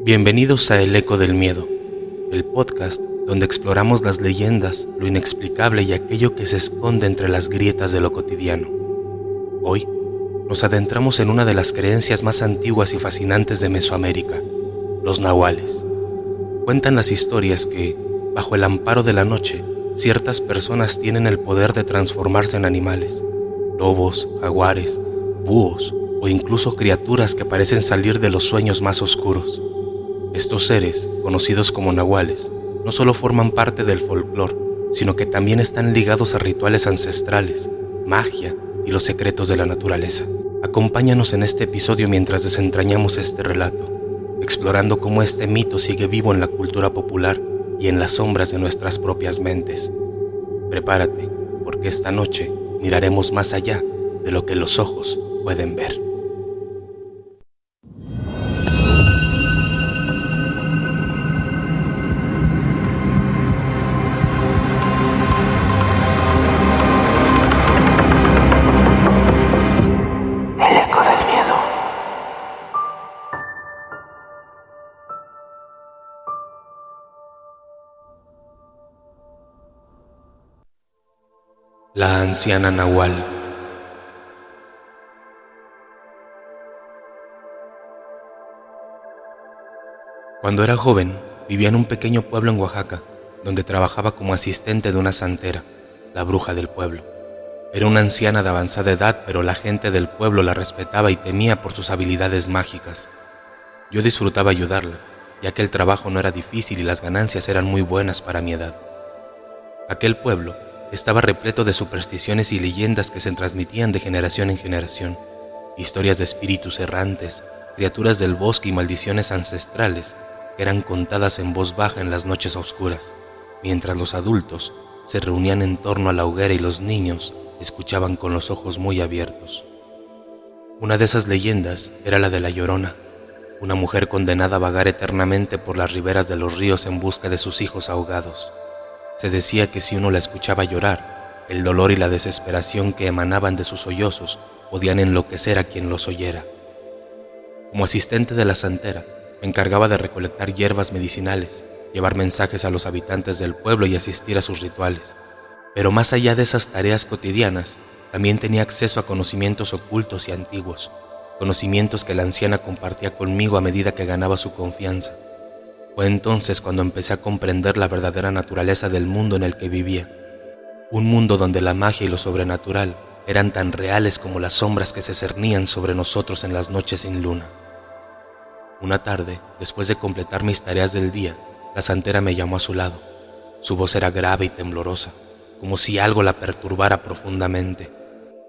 Bienvenidos a El Eco del Miedo, el podcast donde exploramos las leyendas, lo inexplicable y aquello que se esconde entre las grietas de lo cotidiano. Hoy nos adentramos en una de las creencias más antiguas y fascinantes de Mesoamérica, los nahuales. Cuentan las historias que, bajo el amparo de la noche, ciertas personas tienen el poder de transformarse en animales, lobos, jaguares, búhos o incluso criaturas que parecen salir de los sueños más oscuros. Estos seres, conocidos como nahuales, no solo forman parte del folclore, sino que también están ligados a rituales ancestrales, magia y los secretos de la naturaleza. Acompáñanos en este episodio mientras desentrañamos este relato, explorando cómo este mito sigue vivo en la cultura popular y en las sombras de nuestras propias mentes. Prepárate, porque esta noche miraremos más allá de lo que los ojos pueden ver. La anciana Nahual. Cuando era joven, vivía en un pequeño pueblo en Oaxaca, donde trabajaba como asistente de una santera, la bruja del pueblo. Era una anciana de avanzada edad, pero la gente del pueblo la respetaba y temía por sus habilidades mágicas. Yo disfrutaba ayudarla, ya que el trabajo no era difícil y las ganancias eran muy buenas para mi edad. Aquel pueblo estaba repleto de supersticiones y leyendas que se transmitían de generación en generación, historias de espíritus errantes, criaturas del bosque y maldiciones ancestrales que eran contadas en voz baja en las noches oscuras, mientras los adultos se reunían en torno a la hoguera y los niños escuchaban con los ojos muy abiertos. Una de esas leyendas era la de la Llorona, una mujer condenada a vagar eternamente por las riberas de los ríos en busca de sus hijos ahogados. Se decía que si uno la escuchaba llorar, el dolor y la desesperación que emanaban de sus sollozos podían enloquecer a quien los oyera. Como asistente de la santera, me encargaba de recolectar hierbas medicinales, llevar mensajes a los habitantes del pueblo y asistir a sus rituales. Pero más allá de esas tareas cotidianas, también tenía acceso a conocimientos ocultos y antiguos, conocimientos que la anciana compartía conmigo a medida que ganaba su confianza. Fue entonces cuando empecé a comprender la verdadera naturaleza del mundo en el que vivía, un mundo donde la magia y lo sobrenatural eran tan reales como las sombras que se cernían sobre nosotros en las noches sin luna. Una tarde, después de completar mis tareas del día, la santera me llamó a su lado. Su voz era grave y temblorosa, como si algo la perturbara profundamente.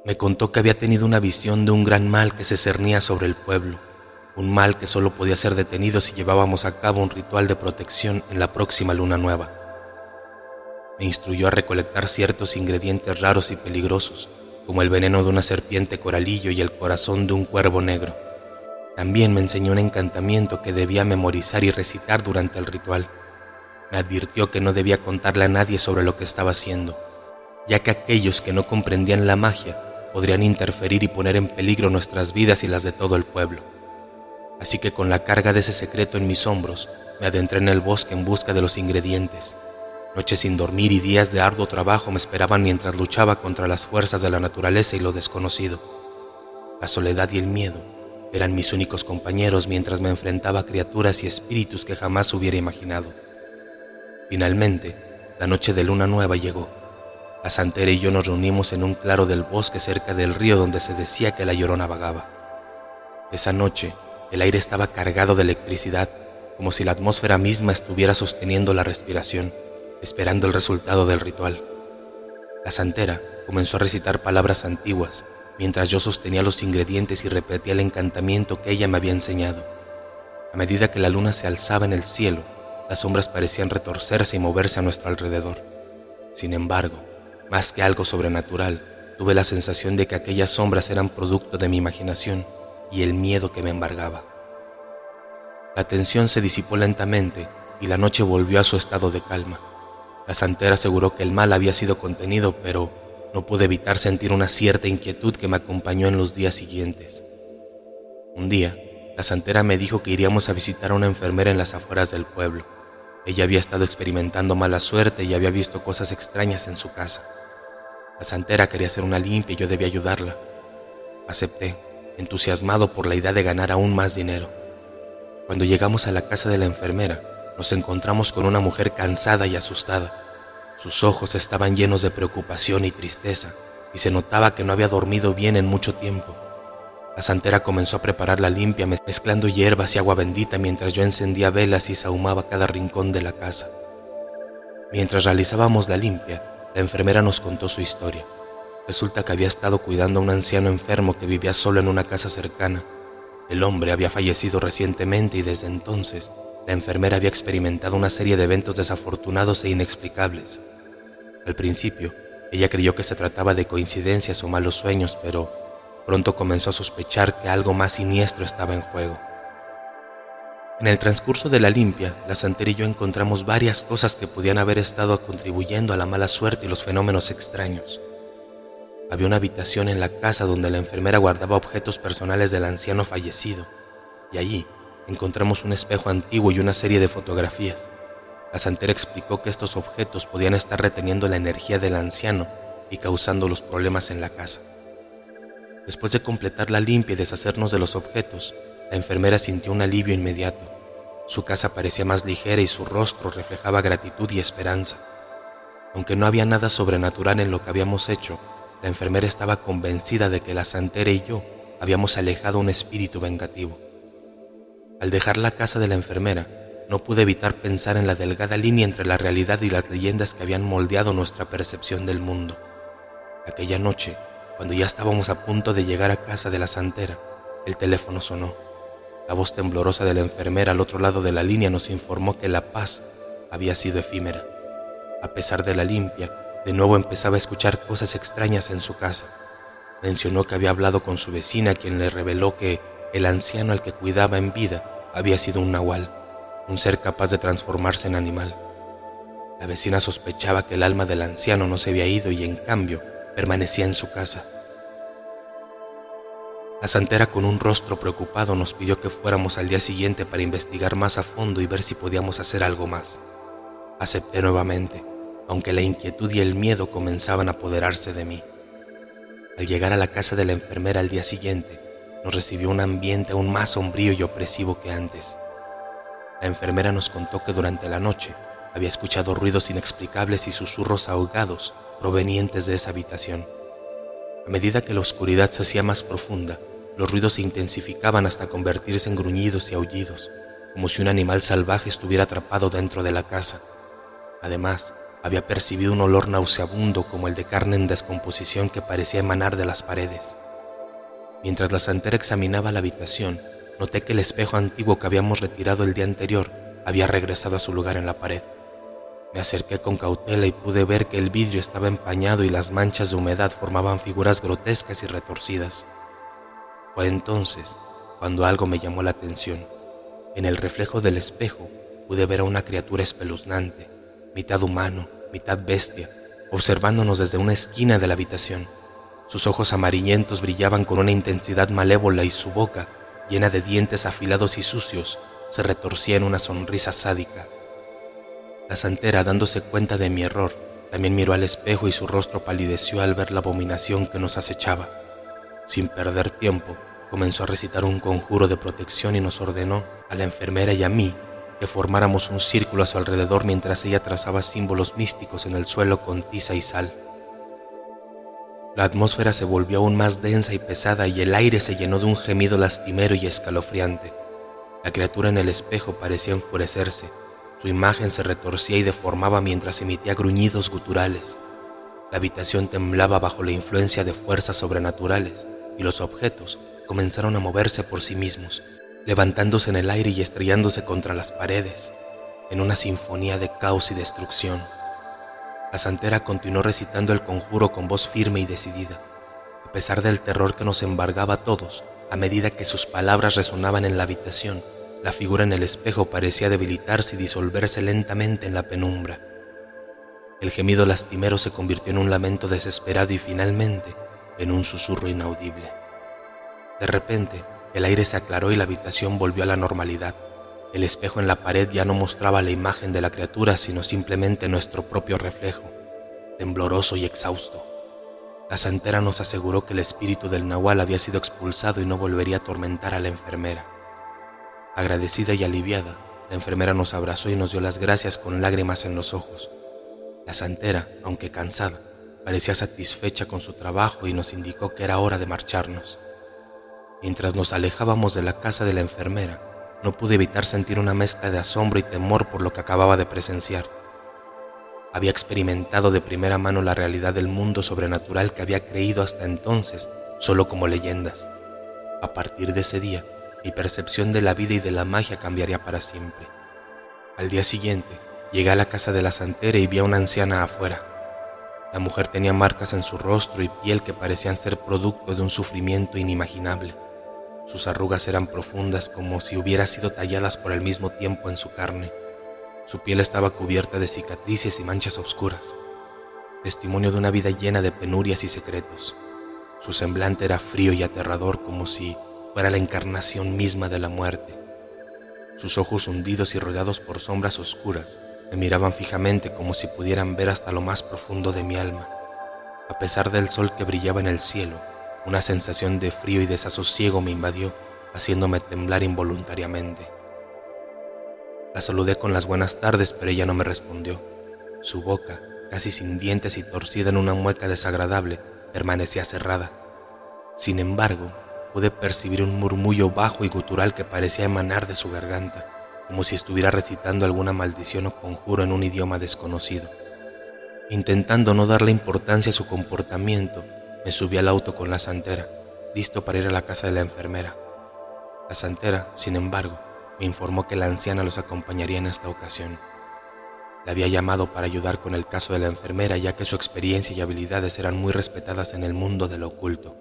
Me contó que había tenido una visión de un gran mal que se cernía sobre el pueblo, un mal que solo podía ser detenido si llevábamos a cabo un ritual de protección en la próxima luna nueva. Me instruyó a recolectar ciertos ingredientes raros y peligrosos, como el veneno de una serpiente coralillo y el corazón de un cuervo negro. También me enseñó un encantamiento que debía memorizar y recitar durante el ritual. Me advirtió que no debía contarle a nadie sobre lo que estaba haciendo, ya que aquellos que no comprendían la magia podrían interferir y poner en peligro nuestras vidas y las de todo el pueblo. Así que con la carga de ese secreto en mis hombros, me adentré en el bosque en busca de los ingredientes. Noches sin dormir y días de arduo trabajo me esperaban mientras luchaba contra las fuerzas de la naturaleza y lo desconocido. La soledad y el miedo eran mis únicos compañeros mientras me enfrentaba a criaturas y espíritus que jamás hubiera imaginado. Finalmente, la noche de luna nueva llegó. La santera y yo nos reunimos en un claro del bosque cerca del río donde se decía que la Llorona vagaba. Esa noche, el aire estaba cargado de electricidad, como si la atmósfera misma estuviera sosteniendo la respiración, esperando el resultado del ritual. La santera comenzó a recitar palabras antiguas, mientras yo sostenía los ingredientes y repetía el encantamiento que ella me había enseñado. A medida que la luna se alzaba en el cielo, las sombras parecían retorcerse y moverse a nuestro alrededor. Sin embargo, más que algo sobrenatural, tuve la sensación de que aquellas sombras eran producto de mi imaginación y el miedo que me embargaba. La tensión se disipó lentamente y la noche volvió a su estado de calma. La santera aseguró que el mal había sido contenido, pero no pude evitar sentir una cierta inquietud que me acompañó en los días siguientes. Un día, La santera me dijo que iríamos a visitar a una enfermera en las afueras del pueblo. Ella había estado experimentando mala suerte y había visto cosas extrañas en su casa. La santera quería hacer una limpia y yo debía ayudarla. Acepté, entusiasmado por la idea de ganar aún más dinero. Cuando llegamos a la casa de la enfermera, nos encontramos con una mujer cansada y asustada. Sus ojos estaban llenos de preocupación y tristeza, y se notaba que no había dormido bien en mucho tiempo. La santera comenzó a preparar la limpia mezclando hierbas y agua bendita mientras yo encendía velas y sahumaba cada rincón de la casa. Mientras realizábamos la limpia, la enfermera nos contó su historia. Resulta que había estado cuidando a un anciano enfermo que vivía solo en una casa cercana. El hombre había fallecido recientemente y desde entonces la enfermera había experimentado una serie de eventos desafortunados e inexplicables. Al principio, ella creyó que se trataba de coincidencias o malos sueños, pero pronto comenzó a sospechar que algo más siniestro estaba en juego. En el transcurso de la limpia, la santera y yo encontramos varias cosas que podían haber estado contribuyendo a la mala suerte y los fenómenos extraños. Había una habitación en la casa donde la enfermera guardaba objetos personales del anciano fallecido, y allí encontramos un espejo antiguo y una serie de fotografías. La santera explicó que estos objetos podían estar reteniendo la energía del anciano y causando los problemas en la casa. Después de completar la limpia y deshacernos de los objetos, la enfermera sintió un alivio inmediato. Su casa parecía más ligera y su rostro reflejaba gratitud y esperanza. Aunque no había nada sobrenatural en lo que habíamos hecho, la enfermera estaba convencida de que la santera y yo habíamos alejado un espíritu vengativo. Al dejar la casa de la enfermera, no pude evitar pensar en la delgada línea entre la realidad y las leyendas que habían moldeado nuestra percepción del mundo. Aquella noche, cuando ya estábamos a punto de llegar a casa de la santera, el teléfono sonó. La voz temblorosa de la enfermera al otro lado de la línea nos informó que la paz había sido efímera. A pesar de la limpia, de nuevo empezaba a escuchar cosas extrañas en su casa. Mencionó que había hablado con su vecina, quien le reveló que el anciano al que cuidaba en vida había sido un nahual, un ser capaz de transformarse en animal. La vecina sospechaba que el alma del anciano no se había ido y en cambio permanecía en su casa. La santera, con un rostro preocupado, nos pidió que fuéramos al día siguiente para investigar más a fondo y ver si podíamos hacer algo más. Acepté nuevamente, aunque la inquietud y el miedo comenzaban a apoderarse de mí. Al llegar a la casa de la enfermera al día siguiente, nos recibió un ambiente aún más sombrío y opresivo que antes. La enfermera nos contó que durante la noche había escuchado ruidos inexplicables y susurros ahogados provenientes de esa habitación. A medida que la oscuridad se hacía más profunda, los ruidos se intensificaban hasta convertirse en gruñidos y aullidos, como si un animal salvaje estuviera atrapado dentro de la casa. Además, había percibido un olor nauseabundo como el de carne en descomposición que parecía emanar de las paredes. Mientras la santera examinaba la habitación, noté que el espejo antiguo que habíamos retirado el día anterior había regresado a su lugar en la pared. Me acerqué con cautela y pude ver que el vidrio estaba empañado y las manchas de humedad formaban figuras grotescas y retorcidas. Fue entonces cuando algo me llamó la atención. En el reflejo del espejo pude ver a una criatura espeluznante, mitad humano, mitad bestia, observándonos desde una esquina de la habitación. Sus ojos amarillentos brillaban con una intensidad malévola y su boca, llena de dientes afilados y sucios, se retorcía en una sonrisa sádica. La santera, dándose cuenta de mi error, también miró al espejo y su rostro palideció al ver la abominación que nos acechaba. Sin perder tiempo, comenzó a recitar un conjuro de protección y nos ordenó, a la enfermera y a mí, que formáramos un círculo a su alrededor mientras ella trazaba símbolos místicos en el suelo con tiza y sal. La atmósfera se volvió aún más densa y pesada y el aire se llenó de un gemido lastimero y escalofriante. La criatura en el espejo parecía enfurecerse. Su imagen se retorcía y deformaba mientras emitía gruñidos guturales. La habitación temblaba bajo la influencia de fuerzas sobrenaturales y los objetos comenzaron a moverse por sí mismos, levantándose en el aire y estrellándose contra las paredes, en una sinfonía de caos y destrucción. La santera continuó recitando el conjuro con voz firme y decidida. A pesar del terror que nos embargaba a todos, a medida que sus palabras resonaban en la habitación, la figura en el espejo parecía debilitarse y disolverse lentamente en la penumbra. El gemido lastimero se convirtió en un lamento desesperado y finalmente en un susurro inaudible. De repente, El aire se aclaró y la habitación volvió a la normalidad. El espejo en la pared ya no mostraba la imagen de la criatura, sino simplemente nuestro propio reflejo, tembloroso y exhausto. La santera nos aseguró que el espíritu del nahual había sido expulsado y no volvería a atormentar a la enfermera. Agradecida y aliviada, la enfermera nos abrazó y nos dio las gracias con lágrimas en los ojos. La santera, aunque cansada, parecía satisfecha con su trabajo y nos indicó que era hora de marcharnos. Mientras nos alejábamos de la casa de la enfermera, no pude evitar sentir una mezcla de asombro y temor por lo que acababa de presenciar. Había experimentado de primera mano la realidad del mundo sobrenatural que había creído hasta entonces solo como leyendas. A partir de ese día, mi percepción de la vida y de la magia cambiaría para siempre. Al día siguiente, llegué a la casa de la santera y vi a una anciana afuera. La mujer tenía marcas en su rostro y piel que parecían ser producto de un sufrimiento inimaginable. Sus arrugas eran profundas, como si hubieran sido talladas por el mismo tiempo en su carne. Su piel estaba cubierta de cicatrices y manchas oscuras, testimonio de una vida llena de penurias y secretos. Su semblante era frío y aterrador, como si fuera la encarnación misma de la muerte. Sus ojos hundidos y rodeados por sombras oscuras me miraban fijamente como si pudieran ver hasta lo más profundo de mi alma. A pesar del sol que brillaba en el cielo, una sensación de frío y desasosiego me invadió, haciéndome temblar involuntariamente. La saludé con las buenas tardes, pero ella no me respondió. Su boca, casi sin dientes y torcida en una mueca desagradable, permanecía cerrada. Sin embargo, pude percibir un murmullo bajo y gutural que parecía emanar de su garganta, como si estuviera recitando alguna maldición o conjuro en un idioma desconocido. Intentando no darle importancia a su comportamiento, me subí al auto con la santera, listo para ir a la casa de la enfermera. La santera, sin embargo, me informó que la anciana los acompañaría en esta ocasión. La había llamado para ayudar con el caso de la enfermera, ya que su experiencia y habilidades eran muy respetadas en el mundo de lo oculto.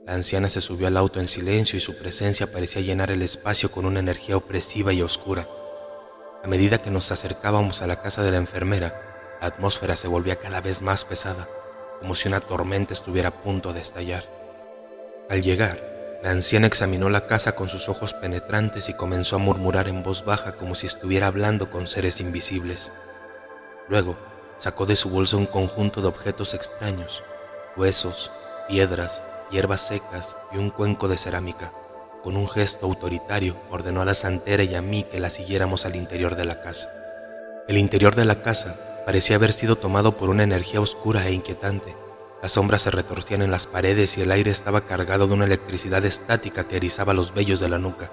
La anciana se subió al auto en silencio y su presencia parecía llenar el espacio con una energía opresiva y oscura. A medida que nos acercábamos a la casa de la enfermera, la atmósfera se volvía cada vez más pesada, como si una tormenta estuviera a punto de estallar. Al llegar, la anciana examinó la casa con sus ojos penetrantes y comenzó a murmurar en voz baja como si estuviera hablando con seres invisibles. Luego, sacó de su bolsa un conjunto de objetos extraños, huesos, piedras, hierbas secas y un cuenco de cerámica. Con un gesto autoritario, ordenó a la santera y a mí que la siguiéramos al interior de la casa. El interior de la casa parecía haber sido tomado por una energía oscura e inquietante. Las sombras se retorcían en las paredes y el aire estaba cargado de una electricidad estática que erizaba los vellos de la nuca.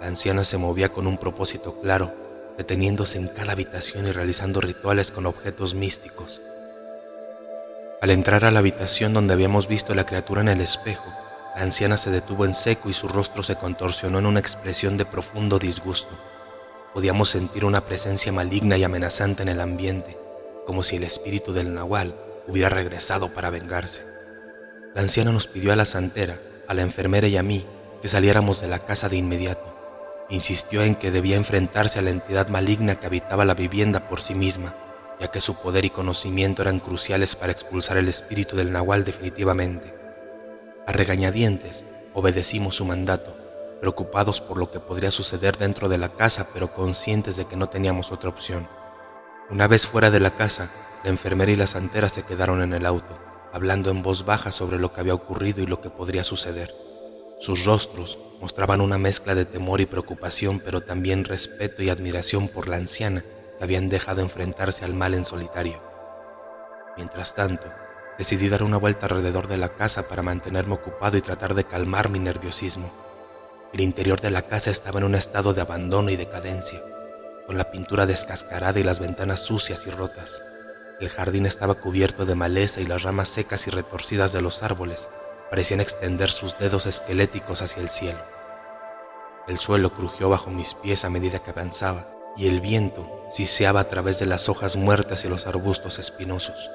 La anciana se movía con un propósito claro, deteniéndose en cada habitación y realizando rituales con objetos místicos. Al entrar a la habitación donde habíamos visto a la criatura en el espejo, la anciana se detuvo en seco y su rostro se contorsionó en una expresión de profundo disgusto. Podíamos sentir una presencia maligna y amenazante en el ambiente, como si el espíritu del nahual hubiera regresado para vengarse. La anciana nos pidió a la santera, a la enfermera y a mí que saliéramos de la casa de inmediato. Insistió en que debía enfrentarse a la entidad maligna que habitaba la vivienda por sí misma, ya que su poder y conocimiento eran cruciales para expulsar el espíritu del nahual definitivamente. A regañadientes, obedecimos su mandato, preocupados por lo que podría suceder dentro de la casa, pero conscientes de que no teníamos otra opción. Una vez fuera de la casa, la enfermera y la santera se quedaron en el auto, hablando en voz baja sobre lo que había ocurrido y lo que podría suceder. Sus rostros mostraban una mezcla de temor y preocupación, pero también respeto y admiración por la anciana que habían dejado enfrentarse al mal en solitario. Mientras tanto, decidí dar una vuelta alrededor de la casa para mantenerme ocupado y tratar de calmar mi nerviosismo. El interior de la casa estaba en un estado de abandono y decadencia, con la pintura descascarada y las ventanas sucias y rotas. El jardín estaba cubierto de maleza y las ramas secas y retorcidas de los árboles parecían extender sus dedos esqueléticos hacia el cielo. El suelo crujió bajo mis pies a medida que avanzaba y el viento siseaba a través de las hojas muertas y los arbustos espinosos.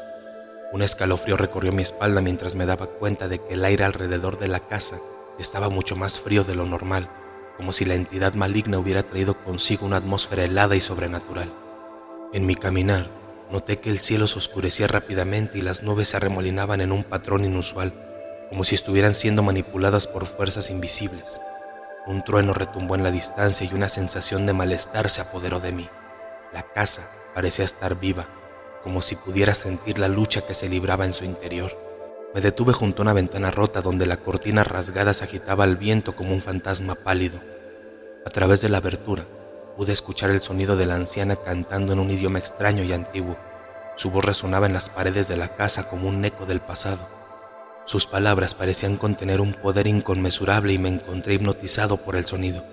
Un escalofrío recorrió mi espalda mientras me daba cuenta de que el aire alrededor de la casa estaba mucho más frío de lo normal, como si la entidad maligna hubiera traído consigo una atmósfera helada y sobrenatural. En mi caminar, noté que el cielo se oscurecía rápidamente y las nubes se arremolinaban en un patrón inusual. como si estuvieran siendo manipuladas por fuerzas invisibles. Un trueno retumbó en la distancia y una sensación de malestar se apoderó de mí. La casa parecía estar viva, como si pudiera sentir la lucha que se libraba en su interior. Me detuve junto a una ventana rota donde la cortina rasgada se agitaba al viento como un fantasma pálido. A través de la abertura pude escuchar el sonido de la anciana cantando en un idioma extraño y antiguo. Su voz resonaba en las paredes de la casa como un eco del pasado. Sus palabras parecían contener un poder inconmensurable y me encontré hipnotizado por el sonido,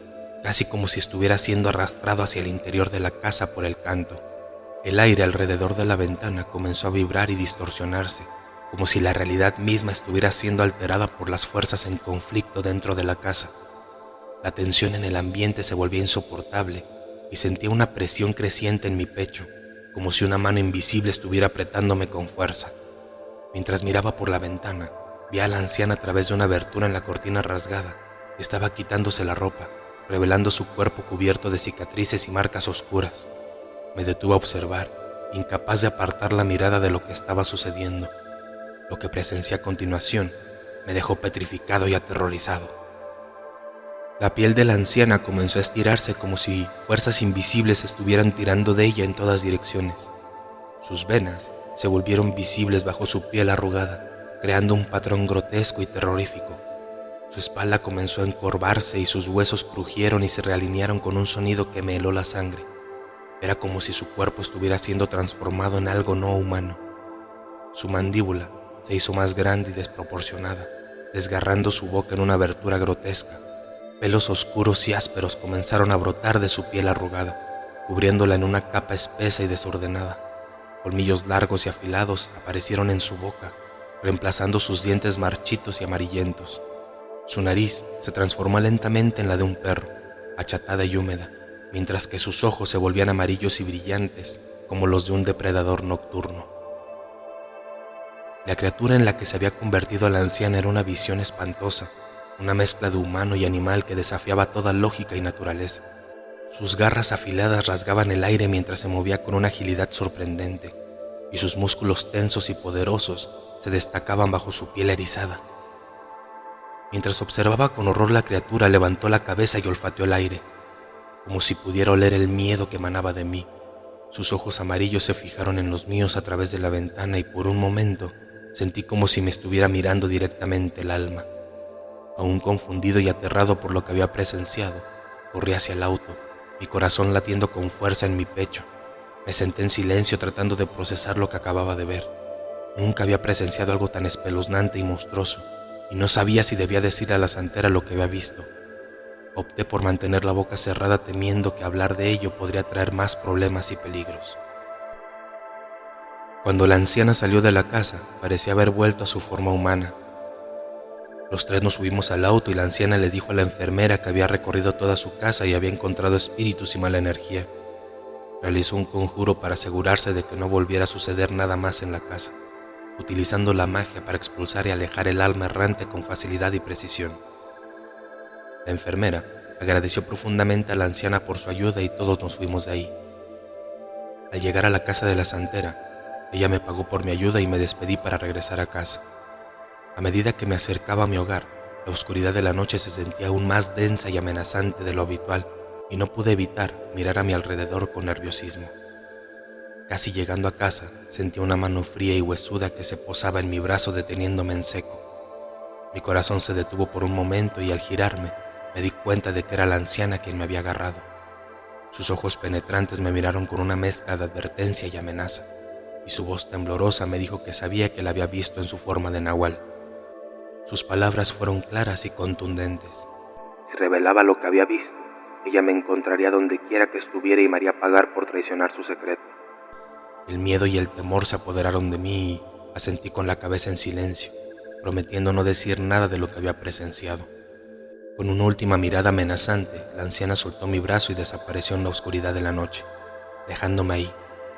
casi como si estuviera siendo arrastrado hacia el interior de la casa por el canto. El aire alrededor de la ventana comenzó a vibrar y distorsionarse, como si la realidad misma estuviera siendo alterada por las fuerzas en conflicto dentro de la casa. La tensión en el ambiente se volvía insoportable y sentía una presión creciente en mi pecho, como si una mano invisible estuviera apretándome con fuerza. Mientras miraba por la ventana, vi a la anciana a través de una abertura en la cortina rasgada. Estaba quitándose la ropa, revelando su cuerpo cubierto de cicatrices y marcas oscuras. Me detuve a observar, incapaz de apartar la mirada de lo que estaba sucediendo. Lo que presencié a continuación me dejó petrificado y aterrorizado. La piel de la anciana comenzó a estirarse como si fuerzas invisibles estuvieran tirando de ella en todas direcciones. Sus venas se volvieron visibles bajo su piel arrugada, creando un patrón grotesco y terrorífico. Su espalda comenzó a encorvarse y sus huesos crujieron y se realinearon con un sonido que me heló la sangre. Era como si su cuerpo estuviera siendo transformado en algo no humano. Su mandíbula se hizo más grande y desproporcionada, desgarrando su boca en una abertura grotesca. Pelos oscuros y ásperos comenzaron a brotar de su piel arrugada, cubriéndola en una capa espesa y desordenada. Colmillos largos y afilados aparecieron en su boca, reemplazando sus dientes marchitos y amarillentos. Su nariz se transformó lentamente en la de un perro, achatada y húmeda, mientras que sus ojos se volvían amarillos y brillantes como los de un depredador nocturno. La criatura en la que se había convertido la anciana era una visión espantosa, una mezcla de humano y animal que desafiaba toda lógica y naturaleza. Sus garras afiladas rasgaban el aire mientras se movía con una agilidad sorprendente, y sus músculos tensos y poderosos se destacaban bajo su piel erizada. Mientras observaba con horror la criatura, levantó la cabeza y olfateó el aire, como si pudiera oler el miedo que emanaba de mí. Sus ojos amarillos se fijaron en los míos a través de la ventana y por un momento sentí como si me estuviera mirando directamente el alma. Aún confundido y aterrado por lo que había presenciado, corrí hacia el auto, mi corazón latiendo con fuerza en mi pecho. Me senté en silencio tratando de procesar lo que acababa de ver. Nunca había presenciado algo tan espeluznante y monstruoso, y no sabía si debía decir a la santera lo que había visto. Opté por mantener la boca cerrada temiendo que hablar de ello podría traer más problemas y peligros. Cuando la anciana salió de la casa, parecía haber vuelto a su forma humana. Los tres nos subimos al auto y la anciana le dijo a la enfermera que había recorrido toda su casa y había encontrado espíritus y mala energía. Realizó un conjuro para asegurarse de que no volviera a suceder nada más en la casa, utilizando la magia para expulsar y alejar el alma errante con facilidad y precisión. La enfermera agradeció profundamente a la anciana por su ayuda y todos nos fuimos de ahí. Al llegar a la casa de la santera, ella me pagó por mi ayuda y me despedí para regresar a casa. A medida que me acercaba a mi hogar, la oscuridad de la noche se sentía aún más densa y amenazante de lo habitual, y no pude evitar mirar a mi alrededor con nerviosismo. Casi llegando a casa, sentí una mano fría y huesuda que se posaba en mi brazo deteniéndome en seco. Mi corazón se detuvo por un momento y al girarme, me di cuenta de que era la anciana quien me había agarrado. Sus ojos penetrantes me miraron con una mezcla de advertencia y amenaza, y su voz temblorosa me dijo que sabía que la había visto en su forma de nahual. Sus palabras fueron claras y contundentes. Si revelaba lo que había visto, ella me encontraría donde quiera que estuviera y me haría pagar por traicionar su secreto. El miedo y el temor se apoderaron de mí y asentí con la cabeza en silencio, prometiendo no decir nada de lo que había presenciado. Con una última mirada amenazante, la anciana soltó mi brazo y desapareció en la oscuridad de la noche, dejándome ahí,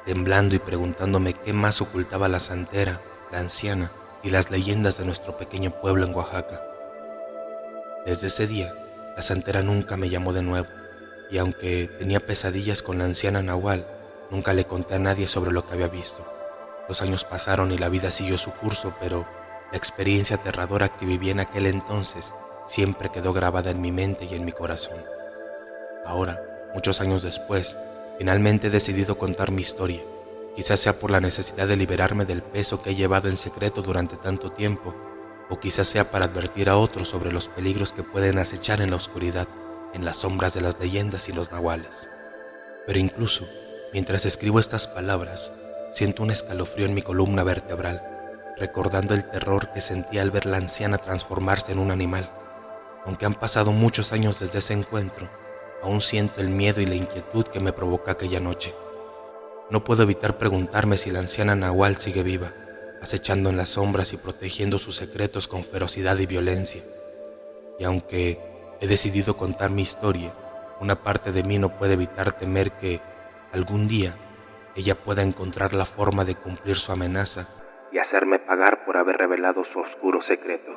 temblando y preguntándome qué más ocultaba la santera, la anciana y las leyendas de nuestro pequeño pueblo en Oaxaca. Desde ese día, la santera nunca me llamó de nuevo, y aunque tenía pesadillas con la anciana Nahual, nunca le conté a nadie sobre lo que había visto. Los años pasaron y la vida siguió su curso, pero La experiencia aterradora que viví en aquel entonces siempre quedó grabada en mi mente y en mi corazón. Ahora, muchos años después, finalmente he decidido contar mi historia. Quizás sea por la necesidad de liberarme del peso que he llevado en secreto durante tanto tiempo, o quizás sea para advertir a otros sobre los peligros que pueden acechar en la oscuridad, en las sombras de las leyendas y los nahuales. Pero incluso, mientras escribo estas palabras, siento un escalofrío en mi columna vertebral, recordando el terror que sentí al ver la anciana transformarse en un animal. Aunque han pasado muchos años desde ese encuentro, aún siento el miedo y la inquietud que me provocó aquella noche. No puedo evitar preguntarme si la anciana Nahual sigue viva, acechando en las sombras y protegiendo sus secretos con ferocidad y violencia. Y aunque he decidido contar mi historia, una parte de mí no puede evitar temer que, algún día, ella pueda encontrar la forma de cumplir su amenaza y hacerme pagar por haber revelado su oscuro secreto.